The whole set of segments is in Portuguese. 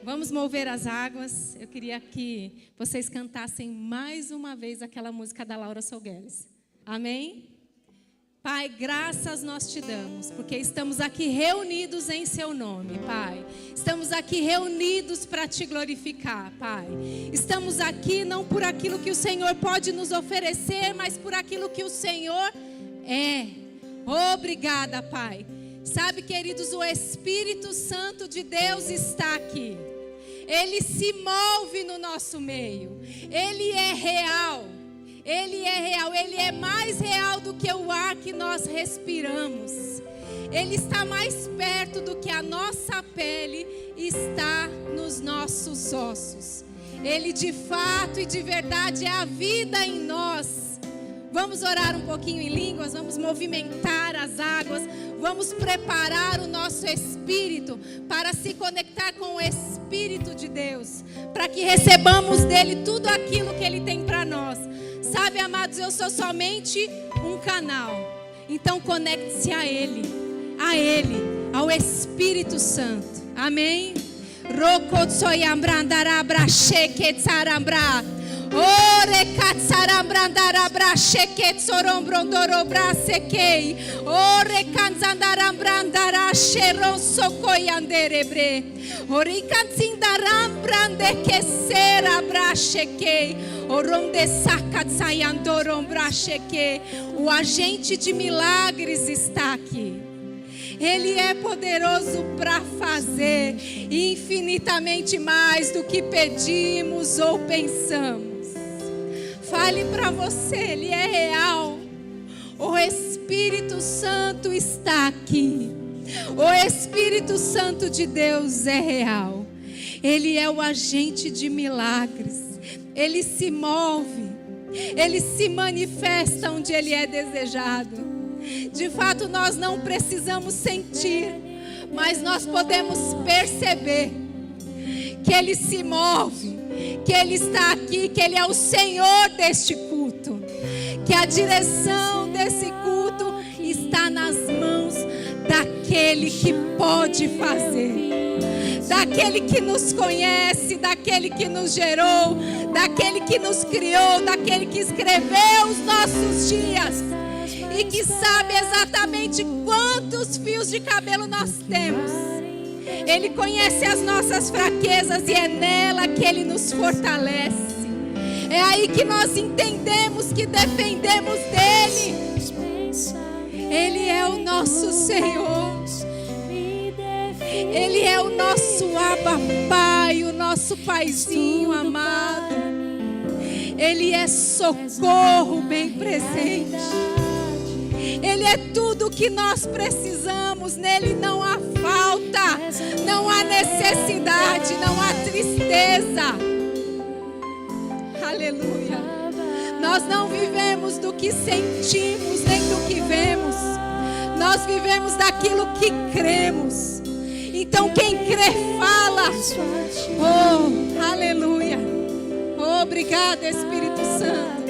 Vamos mover as águas. Eu queria que vocês cantassem mais uma vez aquela música da Laura Solgueles. Amém? Pai, graças nós te damos, porque estamos aqui reunidos em seu nome, Pai. Estamos aqui reunidos para te glorificar, Pai. Estamos aqui não por aquilo que o Senhor pode nos oferecer, mas por aquilo que o Senhor é. Obrigada, Pai. Sabe, queridos, o Espírito Santo de Deus está aqui. Ele se move no nosso meio. Ele é real. Ele é real. Ele é mais real do que o ar que nós respiramos. Ele está mais perto do que a nossa pele está nos nossos ossos. Ele de fato e de verdade é a vida em nós. Vamos orar um pouquinho em línguas, vamos movimentar as águas, vamos preparar o nosso espírito para se conectar com o Espírito de Deus, para que recebamos dele tudo aquilo que ele tem para nós. Sabe, amados, eu sou somente um canal, então conecte-se a ele, ao Espírito Santo. Amém? Ore katsarambrandara sheket sorombrondoro brasekei. Ore kanzandarambrandara sheron sokoyanderebre. Ore kanzindarambrande kesera brashekei. Oronde sakatsayandorom brashekei. O agente de milagres está aqui. Ele é poderoso para fazer infinitamente mais do que pedimos ou pensamos. Fale para você, ele é real. O Espírito Santo está aqui. O Espírito Santo de Deus é real. Ele é o agente de milagres. Ele se move. Ele se manifesta onde ele é desejado. De fato, nós não precisamos sentir, mas nós podemos perceber que ele se move, que ele está aqui, que ele é o Senhor deste culto, que a direção desse culto está nas mãos daquele que pode fazer, daquele que nos conhece, daquele que nos gerou, daquele que nos criou, daquele que escreveu os nossos dias e que sabe exatamente quantos fios de cabelo nós temos. Ele conhece as nossas fraquezas e é nela que ele nos fortalece. É aí que nós entendemos que dependemos dele. Ele é o nosso Senhor. Ele é o nosso Abba Pai, o nosso Paizinho amado. Ele é socorro bem presente. Ele é tudo o que nós precisamos. Nele não há falta, não há necessidade, não há tristeza. Aleluia. Nós não vivemos do que sentimos, nem do que vemos. Nós vivemos daquilo que cremos. Então quem crê fala. Oh, aleluia. Obrigado, Espírito Santo.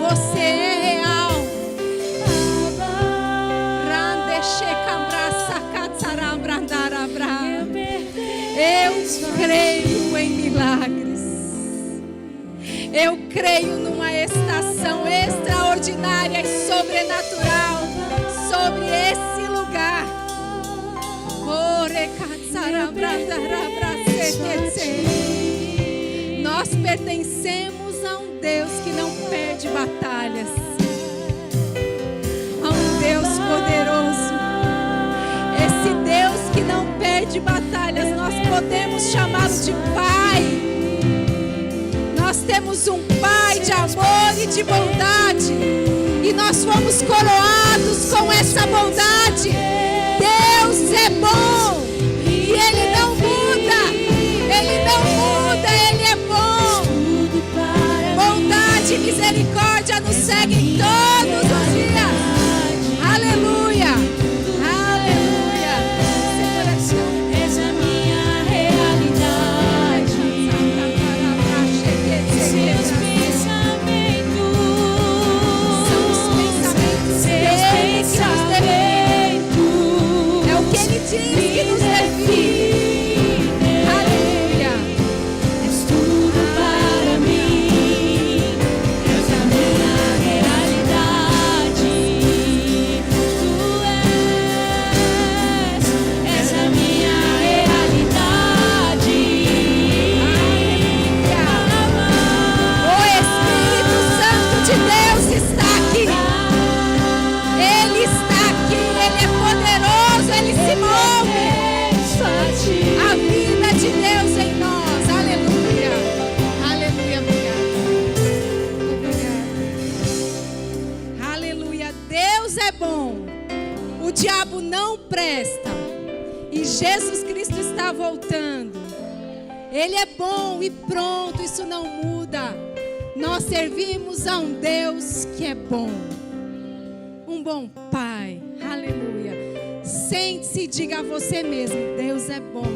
Você é real. Eu creio em milagres. Eu creio numa estação extraordinária e sobrenatural sobre esse lugar. Nós pertencemos a um Deus que não perde batalhas, a um Deus poderoso. Esse Deus que não perde batalhas, nós podemos chamá-lo de Pai. Nós temos um Pai de amor e de bondade, e nós fomos coroados com essa bondade. Deus é bom e Ele não muda. Ele não muda, Ele é bom. Bondade e misericórdia nos seguem todos os dias. Aleluia. Diz que nos define. está voltando. Ele é bom e pronto, isso não muda. Nós servimos a um Deus que é bom. Um bom Pai. Aleluia. Sente-se e diga a você mesmo: Deus é bom.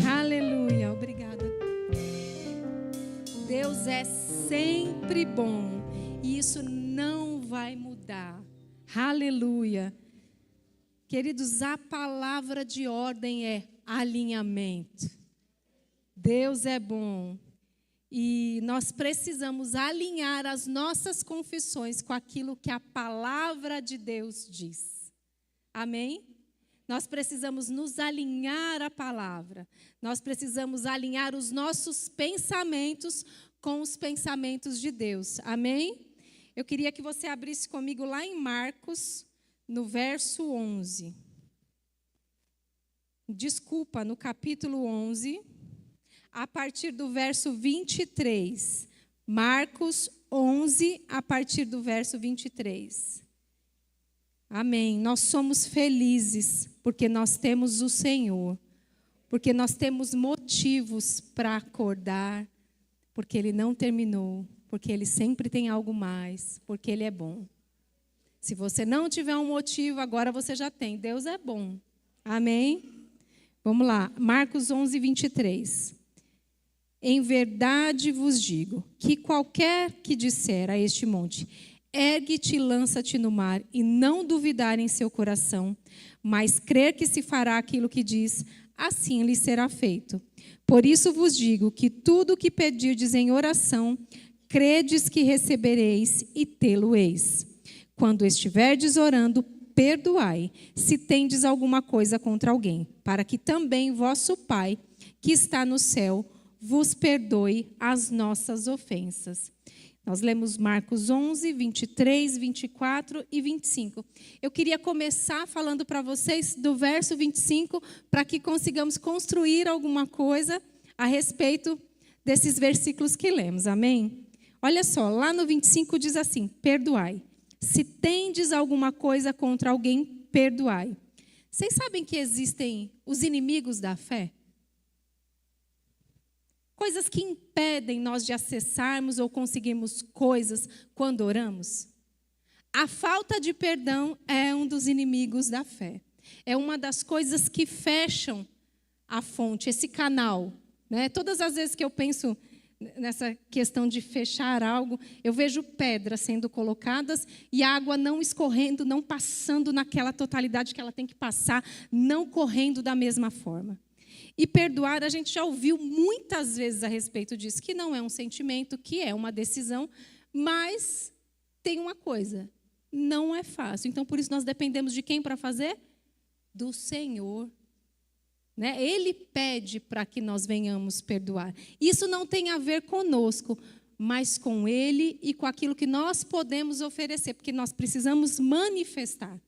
Aleluia. Obrigada. Deus é sempre bom. E isso não vai mudar. Aleluia. Queridos, a palavra de ordem é alinhamento. Deus é bom. E nós precisamos alinhar as nossas confissões com aquilo que a palavra de Deus diz. Amém? Nós precisamos nos alinhar à palavra. Nós precisamos alinhar os nossos pensamentos com os pensamentos de Deus. Amém? Eu queria que você abrisse comigo lá em Marcos, no verso 11. Desculpa, no capítulo 11, a partir do verso 23. Marcos 11, a partir do verso 23. Amém. Nós somos felizes porque nós temos o Senhor, porque nós temos motivos para acordar, porque Ele não terminou, porque Ele sempre tem algo mais, porque Ele é bom. Se você não tiver um motivo, agora você já tem. Deus é bom. Amém? Vamos lá. Marcos 11, 23. Em verdade vos digo que qualquer que disser a este monte: ergue-te e lança-te no mar, e não duvidar em seu coração, mas crer que se fará aquilo que diz, assim lhe será feito. Por isso vos digo que tudo o que pedirdes em oração, credes que recebereis e tê-lo-eis. Quando estiverdes orando, perdoai, se tendes alguma coisa contra alguém, para que também vosso Pai, que está no céu, vos perdoe as nossas ofensas. Nós lemos Marcos 11, 23, 24 e 25. Eu queria começar falando para vocês do verso 25, para que consigamos construir alguma coisa a respeito desses versículos que lemos. Amém? Olha só, lá no 25 diz assim: perdoai. Se tendes alguma coisa contra alguém, perdoai. Vocês sabem que existem os inimigos da fé? Coisas que impedem nós de acessarmos ou conseguirmos coisas quando oramos. A falta de perdão é um dos inimigos da fé. É uma das coisas que fecham a fonte, esse canal. Né? Todas as vezes que eu penso nessa questão de fechar algo, eu vejo pedras sendo colocadas e a água não escorrendo, não passando naquela totalidade que ela tem que passar, não correndo da mesma forma. E perdoar, a gente já ouviu muitas vezes a respeito disso, que não é um sentimento, que é uma decisão, mas tem uma coisa, não é fácil. Então, por isso, nós dependemos de quem para fazer? Do Senhor. Né? Ele pede para que nós venhamos perdoar. Isso não tem a ver conosco, mas com Ele e com aquilo que nós podemos oferecer, porque nós precisamos manifestar.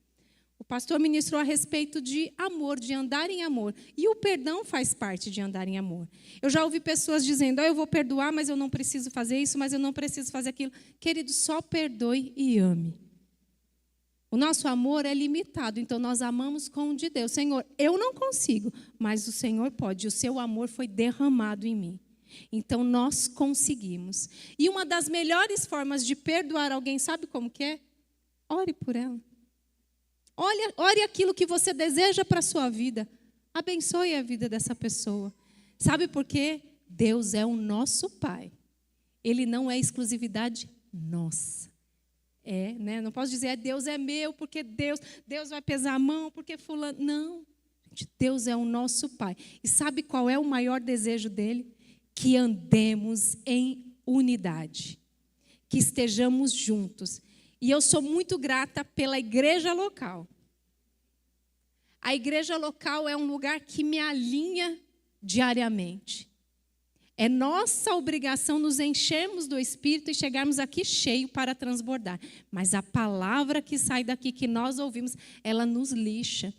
O pastor ministrou a respeito de amor, de andar em amor. E o perdão faz parte de andar em amor. Eu já ouvi pessoas dizendo: eu vou perdoar, mas eu não preciso fazer isso, mas eu não preciso fazer aquilo. Querido, só perdoe e ame. O nosso amor é limitado, então nós amamos com o de Deus. Senhor, eu não consigo, mas o Senhor pode. O seu amor foi derramado em mim. Então nós conseguimos. E uma das melhores formas de perdoar alguém, sabe como que é? Ore por ela. Ore aquilo que você deseja para a sua vida. Abençoe a vida dessa pessoa. Sabe por quê? Deus é o nosso Pai. Ele não é exclusividade nossa. Né? Não posso dizer, Deus é meu, porque Deus vai pesar a mão, porque fulano. Não. Deus é o nosso Pai. E sabe qual é o maior desejo dele? Que andemos em unidade. Que estejamos juntos. E eu sou muito grata pela igreja local. A igreja local é um lugar que me alinha diariamente. É nossa obrigação nos enchermos do Espírito e chegarmos aqui cheio para transbordar. Mas a palavra que sai daqui, que nós ouvimos, ela nos lixa.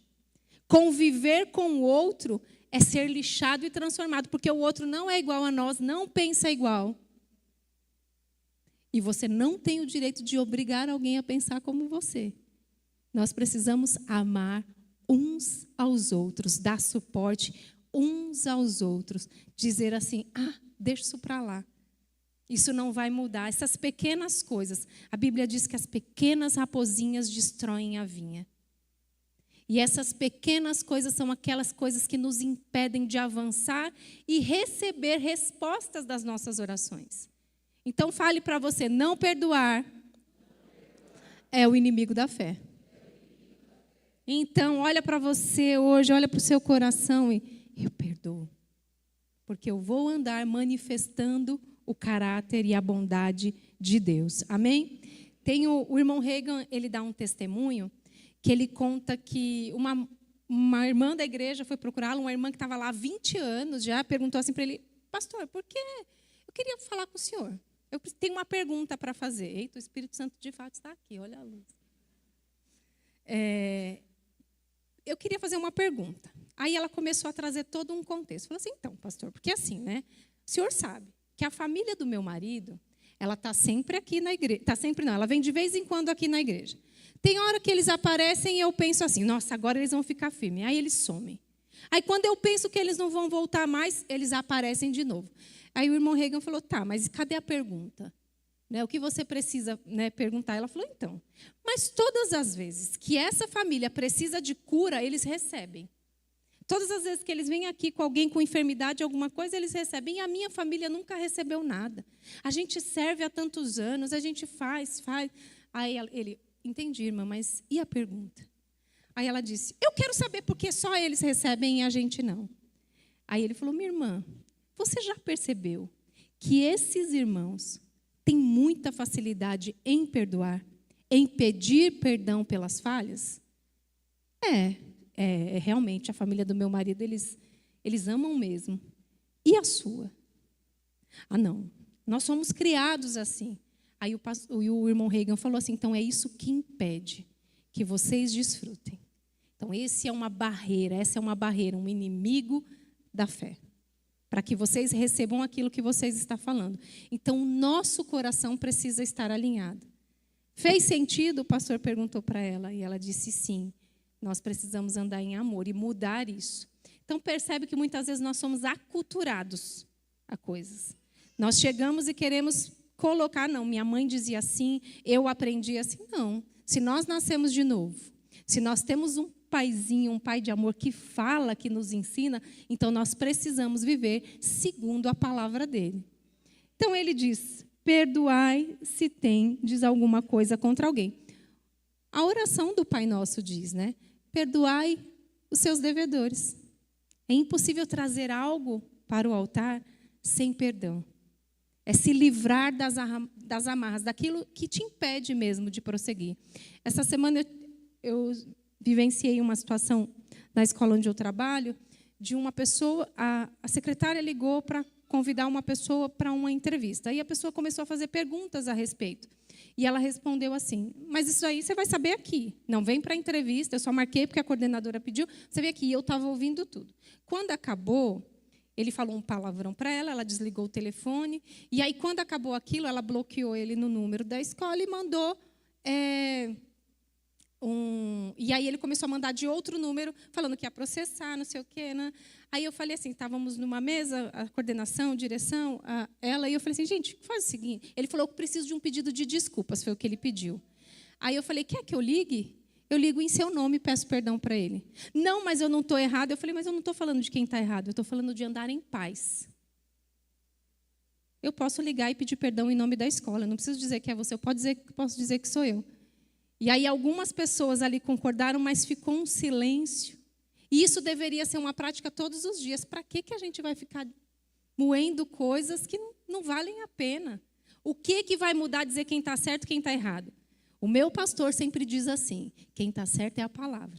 Conviver com o outro é ser lixado e transformado, porque o outro não é igual a nós, não pensa igual. E você não tem o direito de obrigar alguém a pensar como você. Nós precisamos amar uns aos outros, dar suporte uns aos outros, dizer assim, deixa isso para lá. Isso não vai mudar. Essas pequenas coisas, a Bíblia diz que as pequenas raposinhas destroem a vinha. E essas pequenas coisas são aquelas coisas que nos impedem de avançar e receber respostas das nossas orações. Então fale para você, não perdoar é o inimigo da fé. Então olha para você hoje, olha para o seu coração e eu perdoo. Porque eu vou andar manifestando o caráter e a bondade de Deus. Amém? Tem o irmão Reagan, ele dá um testemunho que ele conta que uma irmã da igreja foi procurá-lo, uma irmã que estava lá há 20 anos já, perguntou assim para ele, pastor, por que eu queria falar com o senhor? Eu tenho uma pergunta para fazer. Eita, o Espírito Santo de fato está aqui, olha a luz. Eu queria fazer uma pergunta. Aí ela começou a trazer todo um contexto. Falou assim, então, pastor, porque assim, né? O senhor sabe que a família do meu marido, ela está sempre aqui na igreja. Está sempre não, ela vem de vez em quando aqui na igreja. Tem hora que eles aparecem e eu penso assim, nossa, agora eles vão ficar firmes. Aí eles somem. Aí quando eu penso que eles não vão voltar mais, eles aparecem de novo. Aí o irmão Reagan falou, tá, mas cadê a pergunta? Né, o que você precisa, né, perguntar? Ela falou, então, mas todas as vezes que essa família precisa de cura, eles recebem. Todas as vezes que eles vêm aqui com alguém com enfermidade, alguma coisa, eles recebem. E a minha família nunca recebeu nada. A gente serve há tantos anos, a gente faz. Aí ele, entendi, irmã, mas e a pergunta? Aí ela disse, eu quero saber por que só eles recebem e a gente não. Aí ele falou, minha irmã, você já percebeu que esses irmãos têm muita facilidade em perdoar, em pedir perdão pelas falhas? Realmente, a família do meu marido, eles amam mesmo. E a sua? Não, nós somos criados assim. Aí o irmão Reagan falou assim, então é isso que impede que vocês desfrutem. Então essa é uma barreira, um inimigo da fé. Para que vocês recebam aquilo que vocês estão falando. Então o nosso coração precisa estar alinhado. Fez sentido? O pastor perguntou para ela e ela disse sim. Nós precisamos andar em amor e mudar isso. Então, percebe que muitas vezes nós somos aculturados a coisas. Nós chegamos e queremos colocar, não, minha mãe dizia assim, eu aprendi assim. Não. Se nós nascemos de novo, se nós temos um paizinho, um pai de amor que fala, que nos ensina, então nós precisamos viver segundo a palavra dele. Então, ele diz, perdoai se tendes alguma coisa contra alguém. A oração do Pai Nosso diz, né? Perdoai os seus devedores. É impossível trazer algo para o altar sem perdão. É se livrar das amarras, daquilo que te impede mesmo de prosseguir. Essa semana eu vivenciei uma situação na escola onde eu trabalho, de uma pessoa, a secretária ligou para convidar uma pessoa para uma entrevista. Aí a pessoa começou a fazer perguntas a respeito. E ela respondeu assim, mas isso aí você vai saber aqui. Não vem para a entrevista, eu só marquei porque a coordenadora pediu. Você vê aqui, e eu estava ouvindo tudo. Quando acabou, ele falou um palavrão para ela desligou o telefone. E aí, quando acabou aquilo, ela bloqueou ele no número da escola e mandou... E aí ele começou a mandar de outro número, falando que ia processar, não sei o quê, né? Aí eu falei assim, estávamos numa mesa, a coordenação, a direção, ela, e eu falei assim, gente, faz o seguinte. Ele falou que preciso de um pedido de desculpas, foi o que ele pediu. Aí eu falei, quer que eu ligue? Eu ligo em seu nome e peço perdão para ele. Não, mas eu não estou errado. Eu falei, mas eu não estou falando de quem está errado, eu estou falando de andar em paz. Eu posso ligar e pedir perdão em nome da escola, eu não preciso dizer que é você, eu posso dizer que sou eu. E aí algumas pessoas ali concordaram, mas ficou um silêncio. E isso deveria ser uma prática todos os dias. Para que a gente vai ficar moendo coisas que não valem a pena? O que vai mudar dizer quem está certo e quem está errado? O meu pastor sempre diz assim, quem está certo é a palavra.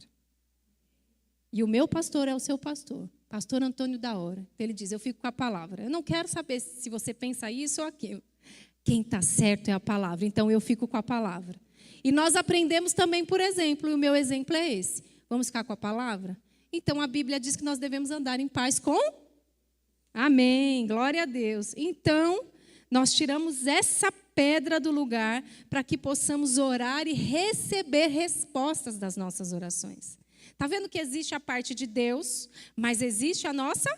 E o meu pastor é o seu pastor, pastor Antônio da Hora. Ele diz, eu fico com a palavra. Eu não quero saber se você pensa isso ou aquilo. Quem está certo é a palavra, então eu fico com a palavra. E nós aprendemos também por exemplo, e o meu exemplo é esse. Vamos ficar com a palavra? Então, a Bíblia diz que nós devemos andar em paz com... Amém, glória a Deus. Então, nós tiramos essa pedra do lugar para que possamos orar e receber respostas das nossas orações. Está vendo que existe a parte de Deus, mas existe a nossa?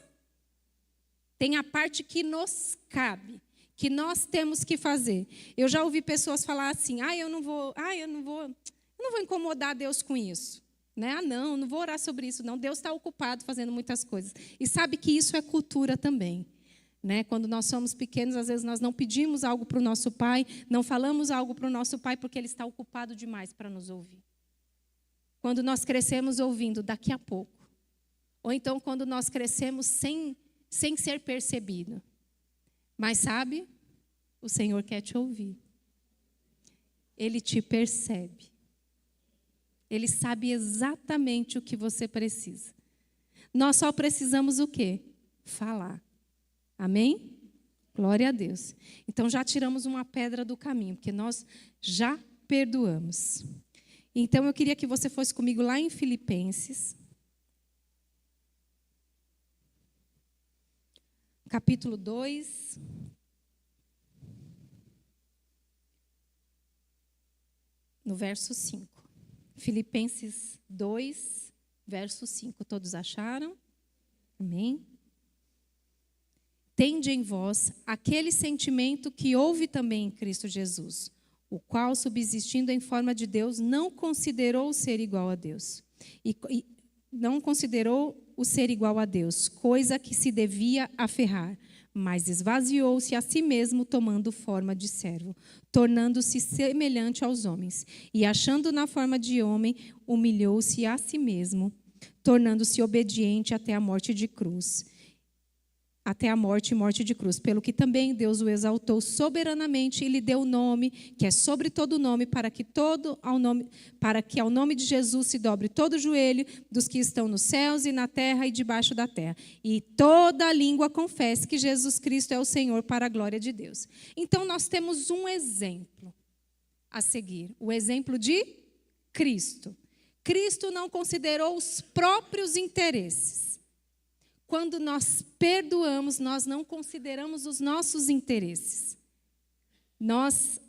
Tem a parte que nos cabe, que nós temos que fazer. Eu já ouvi pessoas falar assim, eu não vou incomodar Deus com isso. Né? Não vou orar sobre isso, não. Deus está ocupado fazendo muitas coisas. E sabe que isso é cultura também. Né? Quando nós somos pequenos, às vezes nós não pedimos algo para o nosso pai, não falamos algo para o nosso pai porque ele está ocupado demais para nos ouvir. Quando nós crescemos ouvindo daqui a pouco. Ou então quando nós crescemos sem ser percebido. Mas sabe, o Senhor quer te ouvir. Ele te percebe. Ele sabe exatamente o que você precisa. Nós só precisamos o quê? Falar. Amém? Glória a Deus. Então já tiramos uma pedra do caminho, porque nós já perdoamos. Então eu queria que você fosse comigo lá em Filipenses. Capítulo 2. No verso 5. Filipenses 2, verso 5. Todos acharam? Amém? Tende em vós aquele sentimento que houve também em Cristo Jesus, o qual, subsistindo em forma de Deus, não considerou ser igual a Deus. E não considerou o ser igual a Deus, coisa que se devia aferrar, mas esvaziou-se a si mesmo, tomando forma de servo, tornando-se semelhante aos homens. E achando na forma de homem, humilhou-se a si mesmo, tornando-se obediente até a morte de cruz. Até a morte e morte de cruz, pelo que também Deus o exaltou soberanamente e lhe deu o nome, que é sobre todo nome, para que ao nome de Jesus se dobre todo o joelho dos que estão nos céus e na terra e debaixo da terra, e toda língua confesse que Jesus Cristo é o Senhor, para a glória de Deus. Então nós temos um exemplo a seguir, o exemplo de Cristo. Cristo não considerou os próprios interesses. Quando nós perdoamos, nós não consideramos os nossos interesses. Nós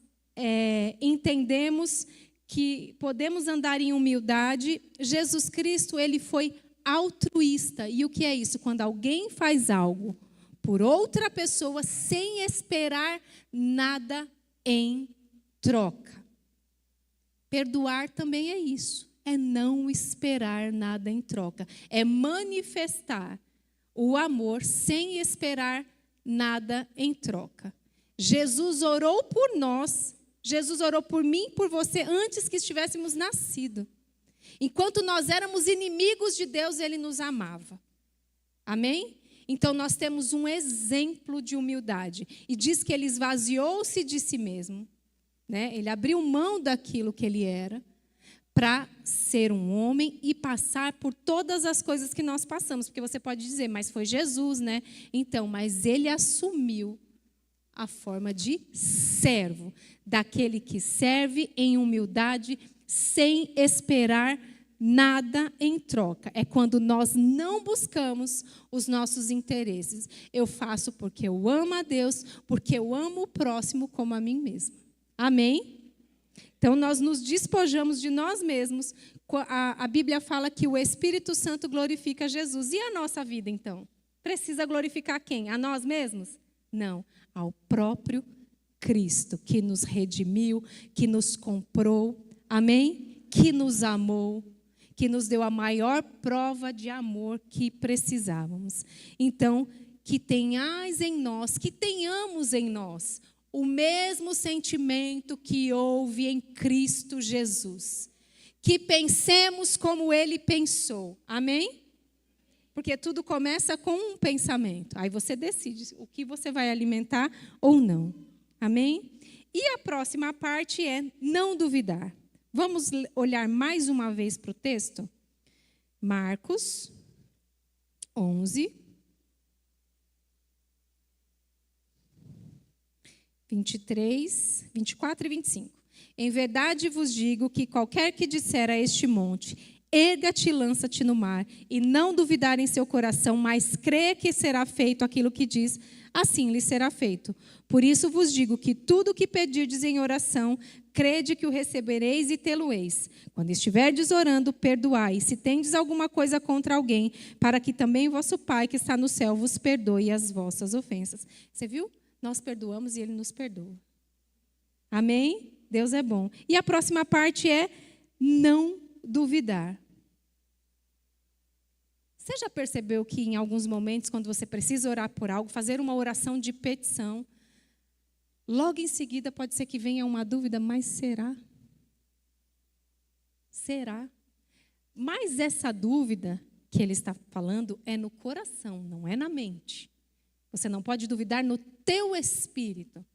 entendemos que podemos andar em humildade. Jesus Cristo, ele foi altruísta. E o que é isso? Quando alguém faz algo por outra pessoa sem esperar nada em troca. Perdoar também é isso. É não esperar nada em troca. É manifestar o amor sem esperar nada em troca. Jesus orou por nós, Jesus orou por mim, por você, antes que estivéssemos nascido. Enquanto nós éramos inimigos de Deus, Ele nos amava. Amém? Então nós temos um exemplo de humildade. E diz que Ele esvaziou-se de si mesmo, né? Ele abriu mão daquilo que Ele era, para ser um homem e passar por todas as coisas que nós passamos. Porque você pode dizer, mas foi Jesus, né? Então, mas ele assumiu a forma de servo, daquele que serve em humildade, sem esperar nada em troca. É quando nós não buscamos os nossos interesses. Eu faço porque eu amo a Deus, porque eu amo o próximo como a mim mesmo. Amém? Então, nós nos despojamos de nós mesmos. A Bíblia fala que o Espírito Santo glorifica Jesus. E a nossa vida, então? Precisa glorificar quem? A nós mesmos? Não, ao próprio Cristo, que nos redimiu, que nos comprou, amém? Que nos amou, que nos deu a maior prova de amor que precisávamos. Então, que tenhais em nós, que tenhamos em nós, o mesmo sentimento que houve em Cristo Jesus. Que pensemos como Ele pensou. Amém? Porque tudo começa com um pensamento. Aí você decide o que você vai alimentar ou não. Amém? E a próxima parte é não duvidar. Vamos olhar mais uma vez para o texto? Marcos 11. 23, 24 e 25. Em verdade vos digo que qualquer que disser a este monte, erga-te e lança-te no mar, e não duvidar em seu coração, mas crê que será feito aquilo que diz, assim lhe será feito. Por isso vos digo que tudo o que pedirdes em oração, crede que o recebereis e tê-lo-eis. Quando estiverdes orando, perdoai, se tendes alguma coisa contra alguém, para que também vosso Pai que está no céu vos perdoe as vossas ofensas. Você viu? Nós perdoamos e Ele nos perdoa. Amém? Deus é bom. E a próxima parte é não duvidar. Você já percebeu que em alguns momentos, quando você precisa orar por algo, fazer uma oração de petição, logo em seguida pode ser que venha uma dúvida, mas será? Será? Mas essa dúvida que ele está falando é no coração, não é na mente. Você não pode duvidar no teu espírito.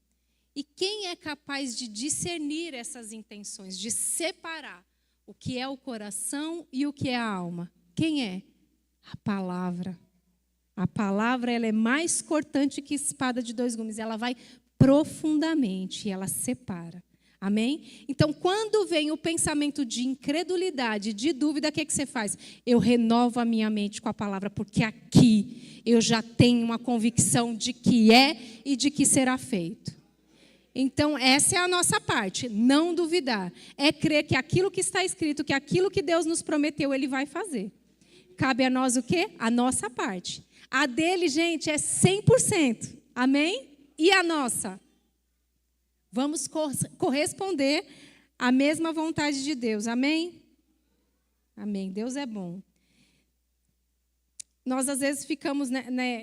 E quem é capaz de discernir essas intenções, de separar o que é o coração e o que é a alma? Quem é? A palavra. A palavra, ela é mais cortante que espada de dois gumes. Ela vai profundamente e ela separa. Amém? Então, quando vem o pensamento de incredulidade, de dúvida, o que você faz? Eu renovo a minha mente com a palavra, porque aqui eu já tenho uma convicção de que é e de que será feito. Então, essa é a nossa parte, não duvidar. É crer que aquilo que está escrito, que aquilo que Deus nos prometeu, Ele vai fazer. Cabe a nós o quê? A nossa parte. A dele, gente, é 100%. Amém? E a nossa? Vamos corresponder à mesma vontade de Deus. Amém? Amém. Deus é bom. Nós, às vezes, ficamos...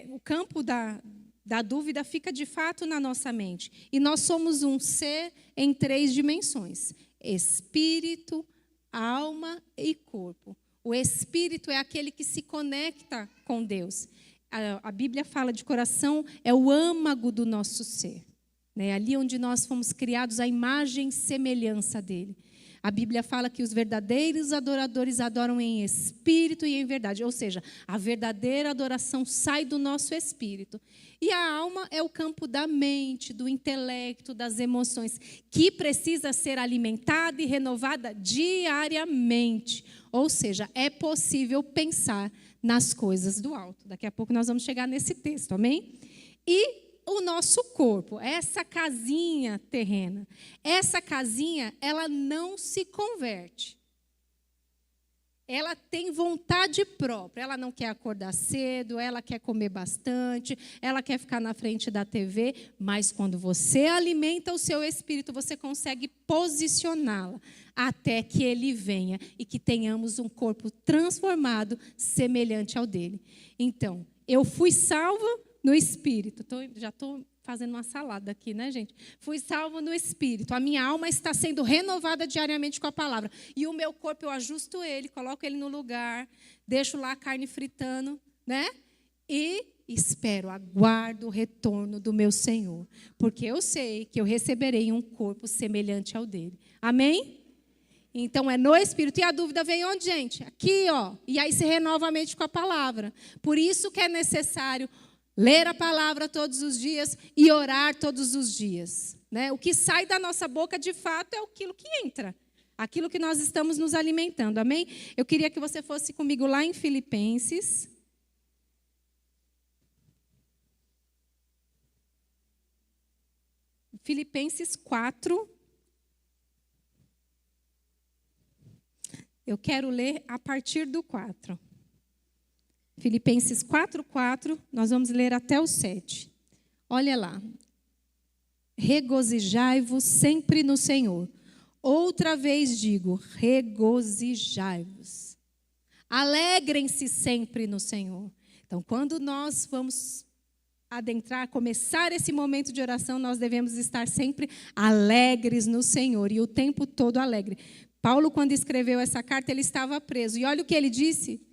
o campo da dúvida fica, de fato, na nossa mente. E nós somos um ser em 3 dimensões. Espírito, alma e corpo. O espírito é aquele que se conecta com Deus. A Bíblia fala de coração, é o âmago do nosso ser. Ali onde nós fomos criados à imagem e semelhança dele. A Bíblia fala que os verdadeiros adoradores adoram em espírito e em verdade. Ou seja, a verdadeira adoração sai do nosso espírito. E a alma é o campo da mente, do intelecto, das emoções, que precisa ser alimentada e renovada diariamente. Ou seja, é possível pensar nas coisas do alto. Daqui a pouco nós vamos chegar nesse texto, amém? E o nosso corpo, essa casinha terrena, essa casinha, ela não se converte. Ela tem vontade própria, ela não quer acordar cedo, ela quer comer bastante, ela quer ficar na frente da TV, mas quando você alimenta o seu espírito, você consegue posicioná-la até que ele venha e que tenhamos um corpo transformado, semelhante ao dele. Então, eu fui salva no espírito. Já estou fazendo uma salada aqui, né, gente? Fui salvo no espírito. A minha alma está sendo renovada diariamente com a palavra. E o meu corpo, eu ajusto ele, coloco ele no lugar, deixo lá a carne fritando, né? E espero, aguardo o retorno do meu Senhor. Porque eu sei que eu receberei um corpo semelhante ao dele. Amém? Então, é no Espírito. E a dúvida vem onde, gente? Aqui, ó. E aí se renova a mente com a palavra. Por isso que é necessário ler a palavra todos os dias e orar todos os dias. Né? O que sai da nossa boca, de fato, é aquilo que entra. Aquilo que nós estamos nos alimentando. Amém? Eu queria que você fosse comigo lá em Filipenses. Filipenses 4. Eu quero ler a partir do 4. Filipenses 4:4, nós vamos ler até o 7. Olha lá. Regozijai-vos sempre no Senhor. Outra vez digo, regozijai-vos. Alegrem-se sempre no Senhor. Então, quando nós vamos adentrar, começar esse momento de oração, nós devemos estar sempre alegres no Senhor e o tempo todo alegre. Paulo, quando escreveu essa carta, ele estava preso. E olha o que ele disse.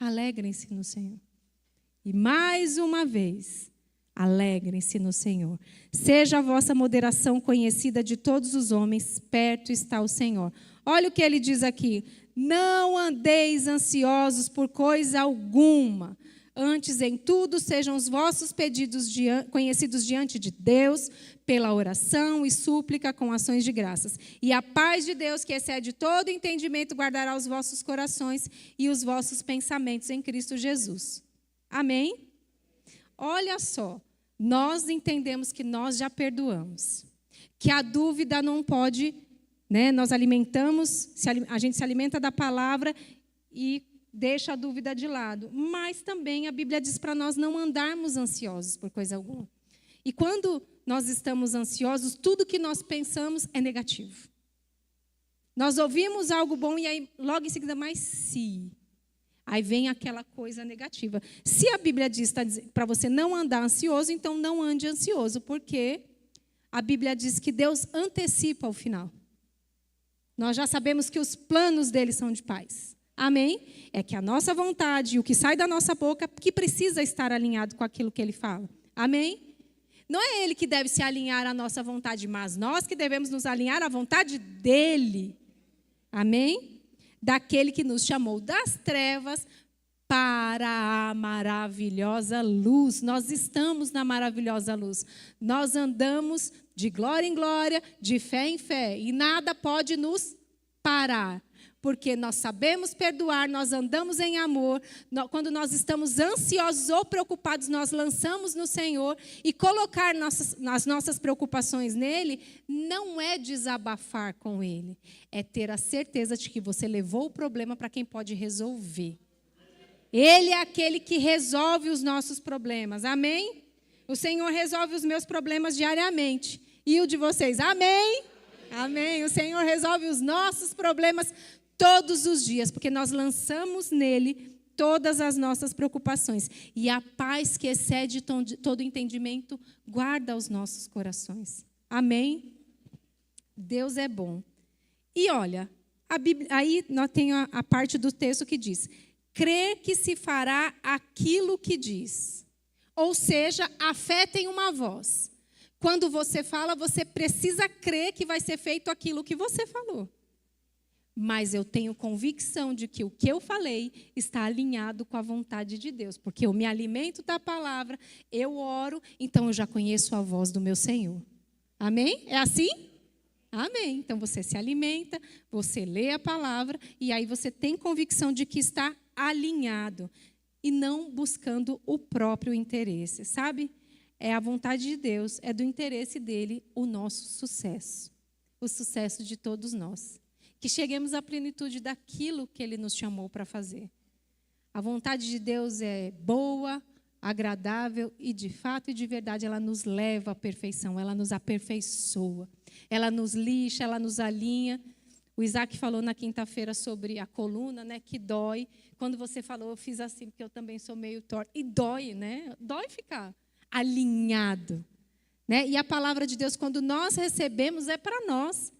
Alegrem-se no Senhor. E mais uma vez, alegrem-se no Senhor. Seja a vossa moderação conhecida de todos os homens, perto está o Senhor. Olha o que ele diz aqui. Não andeis ansiosos por coisa alguma. Antes, em tudo, sejam os vossos pedidos conhecidos diante de Deus, pela oração e súplica com ações de graças. E a paz de Deus, que excede todo entendimento, guardará os vossos corações e os vossos pensamentos em Cristo Jesus. Amém? Olha só, nós entendemos que nós já perdoamos, que a dúvida não pode né? Nós alimentamos, a gente se alimenta da palavra e deixa a dúvida de lado. Mas também a Bíblia diz para nós não andarmos ansiosos por coisa alguma. E quando nós estamos ansiosos, tudo que nós pensamos é negativo. Nós ouvimos algo bom e aí logo em seguida, mas se... Aí vem aquela coisa negativa. Se a Bíblia diz para você não andar ansioso, então não ande ansioso, porque a Bíblia diz que Deus antecipa o final. Nós já sabemos que os planos dele são de paz. Amém? É que a nossa vontade, o que sai da nossa boca, que precisa estar alinhado com aquilo que ele fala. Amém? Não é ele que deve se alinhar à nossa vontade, mas nós que devemos nos alinhar à vontade dele. Amém? Daquele que nos chamou das trevas para a maravilhosa luz. Nós estamos na maravilhosa luz. Nós andamos de glória em glória, de fé em fé. E nada pode nos parar. Porque nós sabemos perdoar, nós andamos em amor. Quando nós estamos ansiosos ou preocupados, nós lançamos no Senhor. E colocar as nossas preocupações nele não é desabafar com ele. É ter a certeza de que você levou o problema para quem pode resolver. Ele é aquele que resolve os nossos problemas. Amém? O Senhor resolve os meus problemas diariamente. E o de vocês? Amém? Amém. O Senhor resolve os nossos problemas todos os dias, porque nós lançamos nele todas as nossas preocupações. E a paz que excede todo entendimento guarda os nossos corações. Amém? Deus é bom. E olha, a Bíblia, aí nós temos a parte do texto que diz: crer que se fará aquilo que diz. Ou seja, a fé tem uma voz. Quando você fala, você precisa crer que vai ser feito aquilo que você falou. Mas eu tenho convicção de que o que eu falei está alinhado com a vontade de Deus. Porque eu me alimento da palavra, eu oro, então eu já conheço a voz do meu Senhor. Amém? É assim? Amém. Então você se alimenta, você lê a palavra e aí você tem convicção de que está alinhado e não buscando o próprio interesse, sabe? É a vontade de Deus, é do interesse dele o nosso sucesso, o sucesso de todos nós. Que cheguemos à plenitude daquilo que ele nos chamou para fazer. A vontade de Deus é boa, agradável e, de fato e de verdade, ela nos leva à perfeição, ela nos aperfeiçoa, ela nos lixa, ela nos alinha. O Isaac falou na quinta-feira sobre a coluna, né, que dói. Quando você falou, eu fiz assim, porque eu também sou meio torta. E dói, né? Dói ficar alinhado. Né? E a palavra de Deus, quando nós recebemos, é para nós.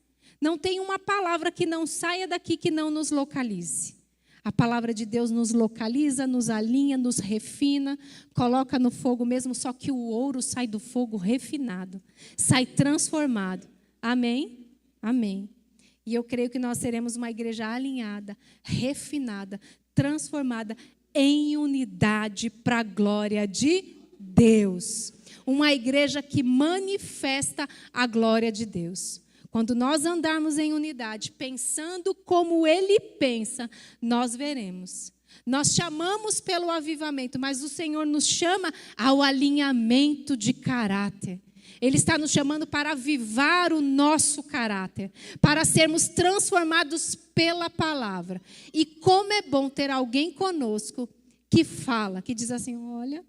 Não tem uma palavra que não saia daqui que não nos localize. A palavra de Deus nos localiza, nos alinha, nos refina, coloca no fogo mesmo, só que o ouro sai do fogo refinado, sai transformado. Amém? Amém. E eu creio que nós seremos uma igreja alinhada, refinada, transformada em unidade para a glória de Deus. Uma igreja que manifesta a glória de Deus. Quando nós andarmos em unidade, pensando como Ele pensa, nós veremos. Nós chamamos pelo avivamento, mas o Senhor nos chama ao alinhamento de caráter. Ele está nos chamando para avivar o nosso caráter, para sermos transformados pela palavra. E como é bom ter alguém conosco que fala, que diz assim, olha,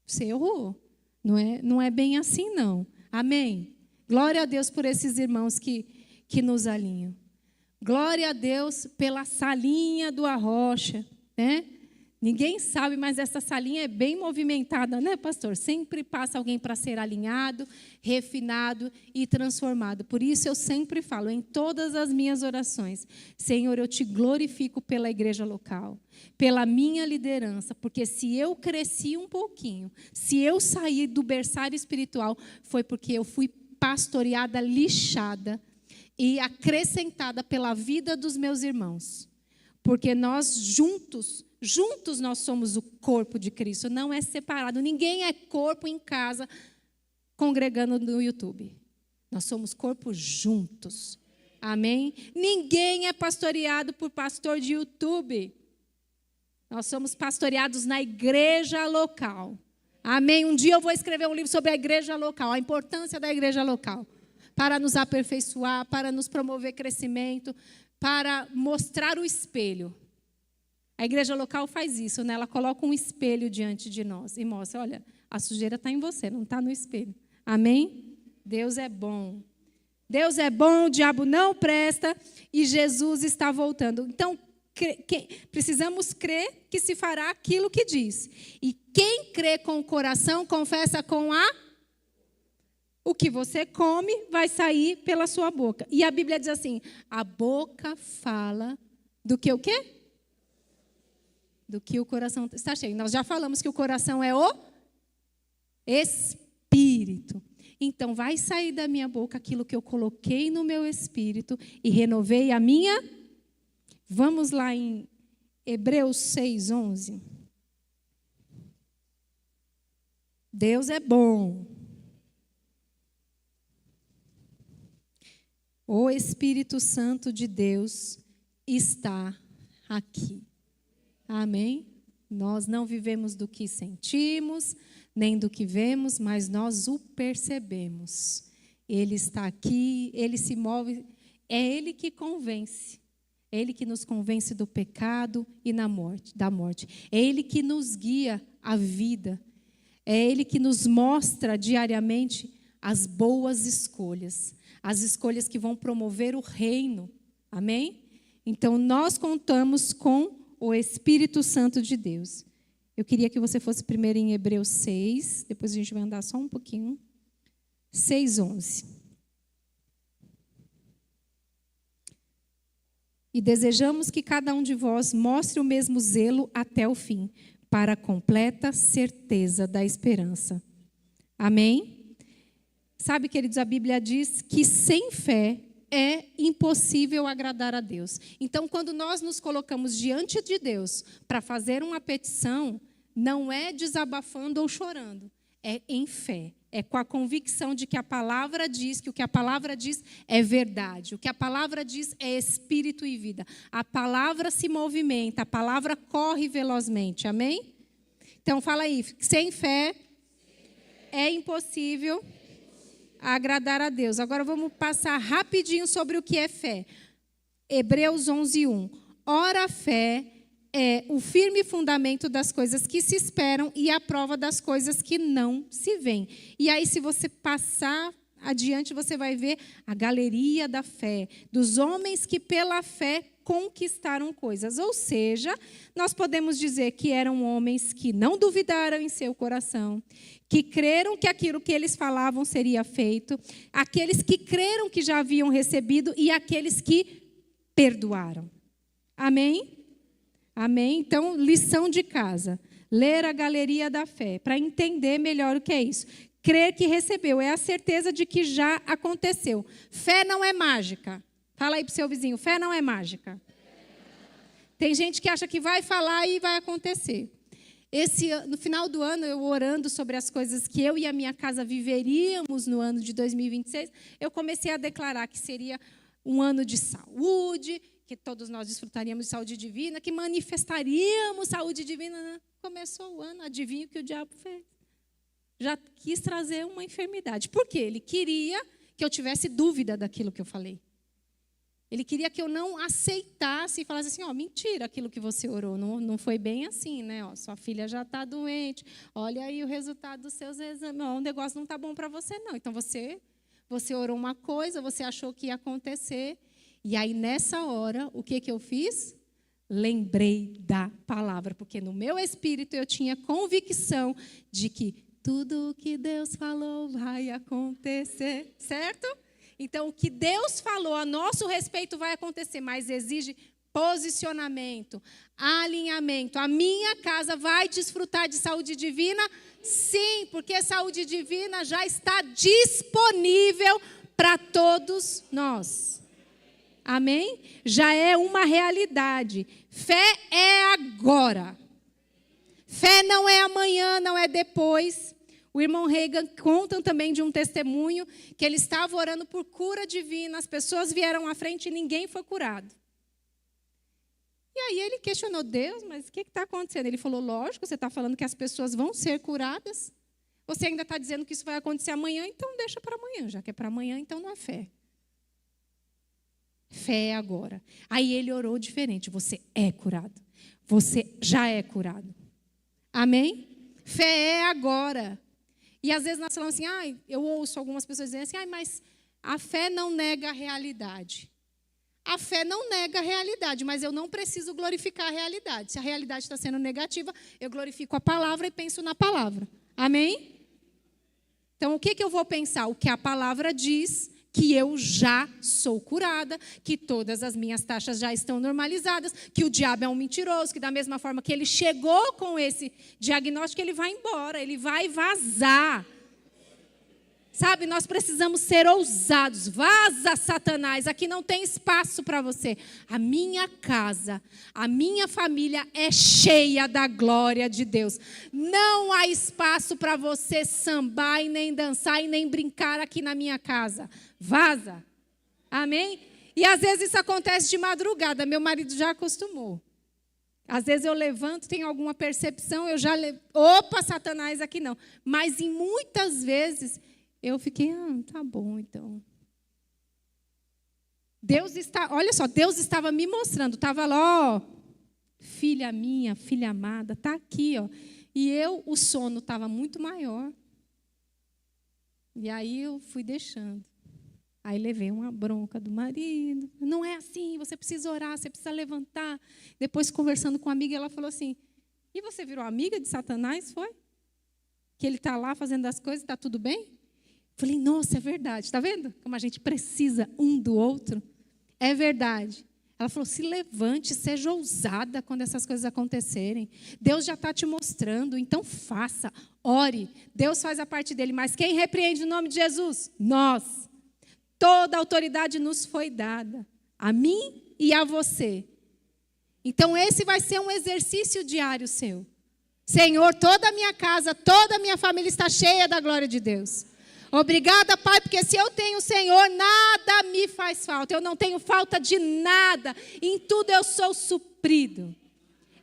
você errou, não é bem assim não. Amém? Glória a Deus por esses irmãos que nos alinham. Glória a Deus pela salinha do Arrocha, né? Ninguém sabe, mas essa salinha é bem movimentada, né, pastor? Sempre passa alguém para ser alinhado, refinado e transformado. Por isso eu sempre falo em todas as minhas orações, Senhor, eu te glorifico pela igreja local, pela minha liderança, porque se eu cresci um pouquinho, se eu saí do berçário espiritual, foi porque eu fui pastoreada, lixada e acrescentada pela vida dos meus irmãos. Porque nós juntos nós somos o corpo de Cristo, não é separado. Ninguém é corpo em casa congregando no YouTube. Nós somos corpo juntos. Amém? Ninguém é pastoreado por pastor de YouTube. Nós somos pastoreados na igreja local. Amém? Um dia eu vou escrever um livro sobre a igreja local, a importância da igreja local. para nos aperfeiçoar, para nos promover crescimento, para mostrar o espelho. A igreja local faz isso, né? Ela coloca um espelho diante de nós e mostra, olha, a sujeira está em você, não está no espelho. Amém? Deus é bom. Deus é bom, o diabo não presta e Jesus está voltando. Então, precisamos crer que se fará aquilo que diz. E quem crê com o coração, confessa com o que você come vai sair pela sua boca. E a Bíblia diz assim, a boca fala do que o quê? Do que o coração está cheio. Nós já falamos que o coração é o espírito. Então, vai sair da minha boca aquilo que eu coloquei no meu espírito e renovei a minha. Vamos lá em Hebreus 6:11. Deus é bom. O Espírito Santo de Deus está aqui. Amém? Nós não vivemos do que sentimos, nem do que vemos, mas nós o percebemos. Ele está aqui, ele se move, é ele que convence. É ele que nos convence do pecado e da morte. É ele que nos guia à vida. É ele que nos mostra diariamente as boas escolhas. As escolhas que vão promover o reino. Amém? Então, nós contamos com o Espírito Santo de Deus. Eu queria que você fosse primeiro em Hebreus 6, depois a gente vai andar só um pouquinho. 6:11. E desejamos que cada um de vós mostre o mesmo zelo até o fim, para a completa certeza da esperança. Amém? Sabe, queridos, a Bíblia diz que sem fé é impossível agradar a Deus. Então, quando nós nos colocamos diante de Deus para fazer uma petição, não é desabafando ou chorando, é em fé. É com a convicção de que a palavra diz, que o que a palavra diz é verdade. O que a palavra diz é espírito e vida. A palavra se movimenta, a palavra corre velozmente. Amém? Então, fala aí, sem fé é impossível agradar a Deus. Agora vamos passar rapidinho sobre o que é fé. Hebreus 11:1. Ora, a fé é o firme fundamento das coisas que se esperam e a prova das coisas que não se veem. E aí, se você passar adiante, você vai ver a galeria da fé, dos homens que pela fé conquistaram coisas. Ou seja, nós podemos dizer que eram homens que não duvidaram em seu coração, que creram que aquilo que eles falavam seria feito, aqueles que creram que já haviam recebido e aqueles que perdoaram. Amém? Amém? Então, lição de casa. Ler a galeria da fé, para entender melhor o que é isso. Crer que recebeu, é a certeza de que já aconteceu. Fé não é mágica. Fala aí para o seu vizinho, fé não é mágica. Tem gente que acha que vai falar e vai acontecer. No final do ano, eu orando sobre as coisas que eu e a minha casa viveríamos no ano de 2026, eu comecei a declarar que seria um ano de saúde, que todos nós desfrutaríamos de saúde divina, que manifestaríamos saúde divina. Começou o ano, adivinha o que o diabo fez? Já quis trazer uma enfermidade. Por quê? Ele queria que eu tivesse dúvida daquilo que eu falei. Ele queria que eu não aceitasse e falasse assim, mentira aquilo que você orou, não foi bem assim, né? Sua filha já está doente, olha aí o resultado dos seus exames, o negócio não está bom para você, não. Então, você orou uma coisa, você achou que ia acontecer, e aí, nessa hora, o que eu fiz? Lembrei da palavra, porque no meu espírito eu tinha convicção de que tudo o que Deus falou vai acontecer, certo? Então, o que Deus falou a nosso respeito vai acontecer, mas exige posicionamento, alinhamento. A minha casa vai desfrutar de saúde divina? Sim, porque saúde divina já está disponível para todos nós. Amém? Já é uma realidade. Fé é agora. Fé não é amanhã, não é depois. O irmão Reagan conta também de um testemunho que ele estava orando por cura divina, as pessoas vieram à frente e ninguém foi curado. E aí ele questionou, Deus, mas o que está acontecendo? Ele falou, lógico, você está falando que as pessoas vão ser curadas, Você ainda está dizendo que isso vai acontecer amanhã, então deixa para amanhã. Já que é para amanhã, então não é fé. Fé é agora. Aí ele orou diferente. Você é curado. Você já é curado. Amém? Fé é agora. E às vezes nós falamos assim, eu ouço algumas pessoas dizendo assim, mas a fé não nega a realidade. A fé não nega a realidade, mas eu não preciso glorificar a realidade. Se a realidade está sendo negativa, eu glorifico a palavra e penso na palavra. Amém? Então, o que eu vou pensar? O que a palavra diz, que eu já sou curada, que todas as minhas taxas já estão normalizadas, que o diabo é um mentiroso, que da mesma forma que ele chegou com esse diagnóstico, ele vai embora, ele vai vazar. Sabe, nós precisamos ser ousados. Vaza, Satanás, aqui não tem espaço para você. A minha casa, a minha família é cheia da glória de Deus. Não há espaço para você sambar e nem dançar e nem brincar aqui na minha casa. Vaza. Amém? E às vezes isso acontece de madrugada. Meu marido já acostumou. Às vezes eu levanto, tenho alguma percepção, eu já... Opa, Satanás, aqui não. Mas em muitas vezes... Eu fiquei, tá bom, então. Olha só, Deus estava me mostrando, estava lá, ó, filha minha, filha amada, está aqui, ó. E o sono estava muito maior. E aí eu fui deixando. Aí levei uma bronca do marido. Não é assim, você precisa orar, você precisa levantar. Depois, conversando com a amiga, ela falou assim, e você virou amiga de Satanás, foi? Que ele está lá fazendo as coisas, está tudo bem? Falei, nossa, é verdade. Está vendo como a gente precisa um do outro? É verdade. Ela falou, se levante, seja ousada quando essas coisas acontecerem. Deus já está te mostrando, então faça, ore. Deus faz a parte dele. Mas quem repreende o nome de Jesus? Nós. Toda a autoridade nos foi dada. A mim e a você. Então esse vai ser um exercício diário seu. Senhor, toda a minha casa, toda a minha família está cheia da glória de Deus. Obrigada, Pai, porque se eu tenho o Senhor, nada me faz falta. Eu não tenho falta de nada. Em tudo eu sou suprido.